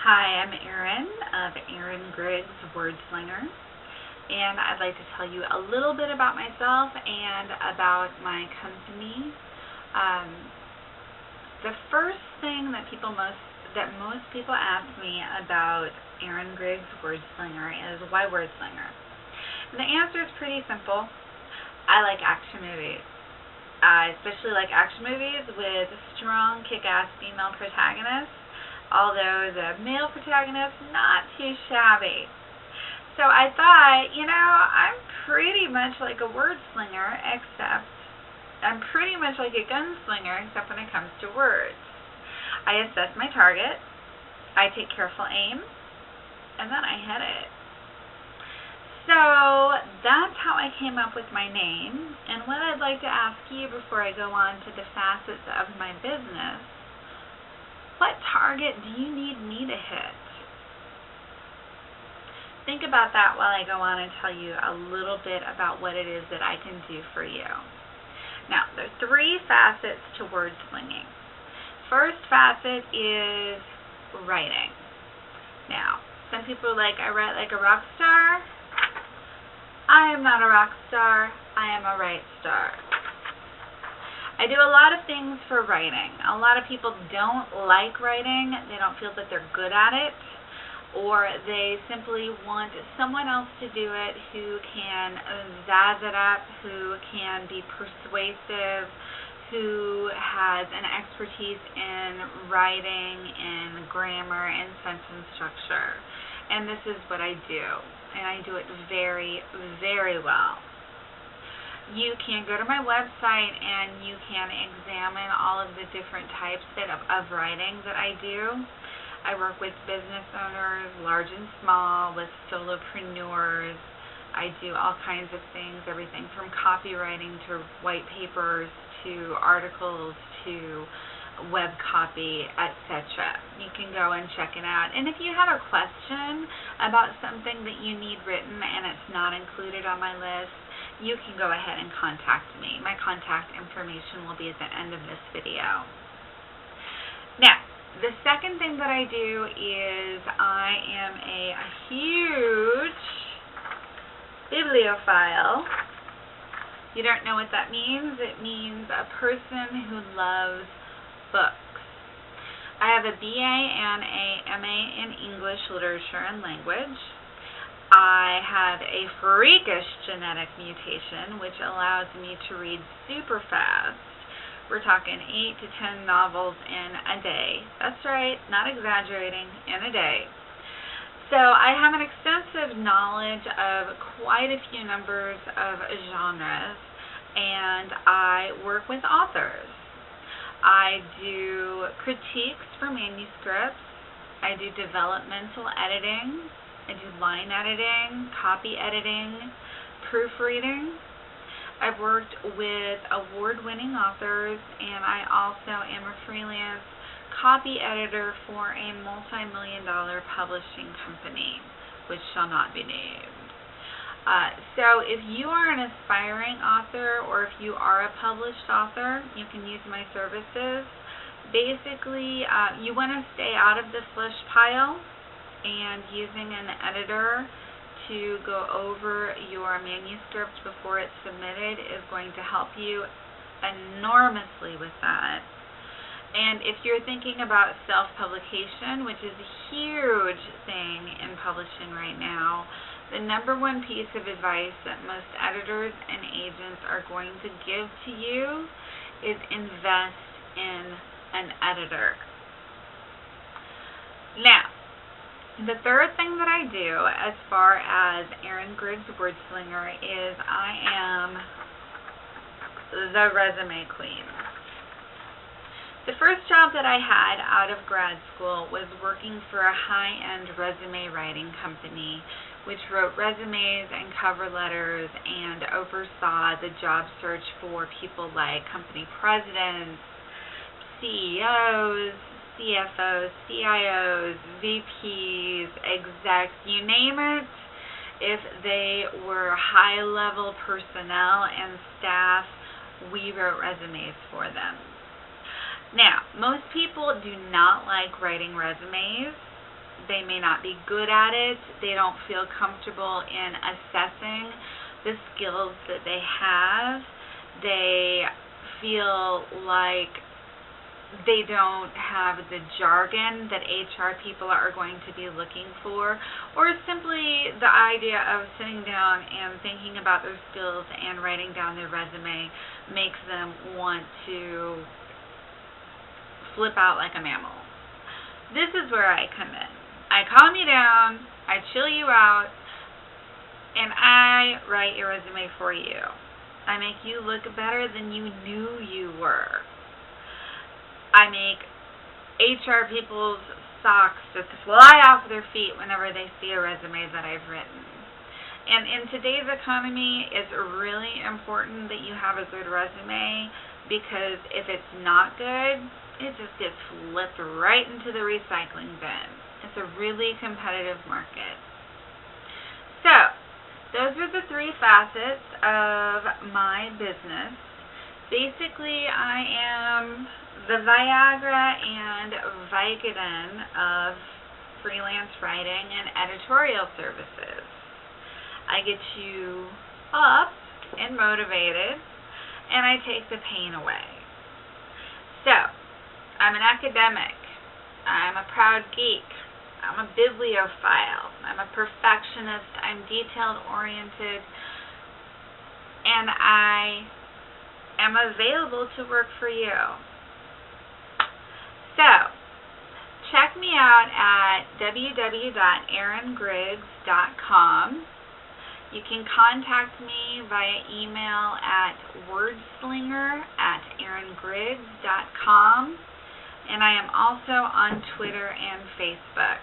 Hi, I'm Erin of Erin Griggs, Wordslinger, and I'd like to tell you a little bit about myself and about my company. Um, the first thing that most people ask me about Erin Griggs, Wordslinger is why Wordslinger? And the answer is pretty simple. I like action movies. I especially like action movies with strong, kick-ass female protagonists, although the male protagonist not too shabby. So I thought, I'm pretty much like a wordslinger, except I'm pretty much like a gunslinger, except when it comes to words. I assess my target, I take careful aim, and then I hit it. So that's how I came up with my name, and what I'd like to ask you before I go on to the facets of my business, what target do you need me to hit? Think about that while I go on and tell you a little bit about what it is that I can do for you. Now, there are three facets to word slinging. First facet is writing. Now, some people are like, I write like a rock star. I am not a rock star. I am a write star. I do a lot of things for writing. A lot of people don't like writing. They don't feel that they're good at it, or they simply want someone else to do it who can zazz it up, who can be persuasive, who has an expertise in writing, in grammar, and sentence structure. And this is what I do, and I do it very, very well. You can go to my website and you can examine all of the different types of writing that I do. I work with business owners, large and small, with solopreneurs. I do all kinds of things, everything from copywriting to white papers to articles to web copy, etc. You can go and check it out. And if you have a question about something that you need written and it's not included on my list, you can go ahead and contact me. My contact information will be at the end of this video. Now, the second thing that I do is I am a huge bibliophile. You don't know what that means? It means a person who loves books. I have a BA and a MA in English Literature and Language. I have a freakish genetic mutation which allows me to read super fast. We're talking 8 to 10 novels in a day. That's right, not exaggerating, in a day. So I have an extensive knowledge of quite a few numbers of genres, and I work with authors. I do critiques for manuscripts. I do developmental editing. I do line editing, copy editing, proofreading. I've worked with award-winning authors, and I also am a freelance copy editor for a multi-million-dollar publishing company, which shall not be named. So if you are an aspiring author or if you are a published author, you can use my services. Basically, you want to stay out of the slush pile, and using an editor to go over your manuscript before it's submitted is going to help you enormously with that. And if you're thinking about self-publication, which is a huge thing in publishing right now, the number one piece of advice that most editors and agents are going to give to you is invest in an editor. Now, the third thing that I do as far as Erin Griggs Wordslinger is I am the resume queen. The first job that I had out of grad school was working for a high-end resume writing company which wrote resumes and cover letters and oversaw the job search for people like company presidents, CEOs, CFOs, CIOs, VPs, execs, you name it. If they were high-level personnel and staff, we wrote resumes for them. Now, most people do not like writing resumes. They may not be good at it. They don't feel comfortable in assessing the skills that they have. They feel like they don't have the jargon that HR people are going to be looking for, or simply the idea of sitting down and thinking about their skills and writing down their resume makes them want to flip out like a mammal. This is where I come in. I calm you down, I chill you out, and I write your resume for you. I make you look better than you knew you were. I make HR people's socks just fly off their feet whenever they see a resume that I've written. And in today's economy, it's really important that you have a good resume, because if it's not good, it just gets flipped right into the recycling bin. It's a really competitive market. So, those are the 3 facets of my business. Basically, I am the Viagra and Vicodin of freelance writing and editorial services. I get you up and motivated, and I take the pain away. So, I'm an academic. I'm a proud geek. I'm a bibliophile. I'm a perfectionist. I'm detail-oriented. And I am available to work for you. So, check me out at www.eringriggs.com. You can contact me via email at wordslinger@eringriggs.com. And I am also on Twitter and Facebook.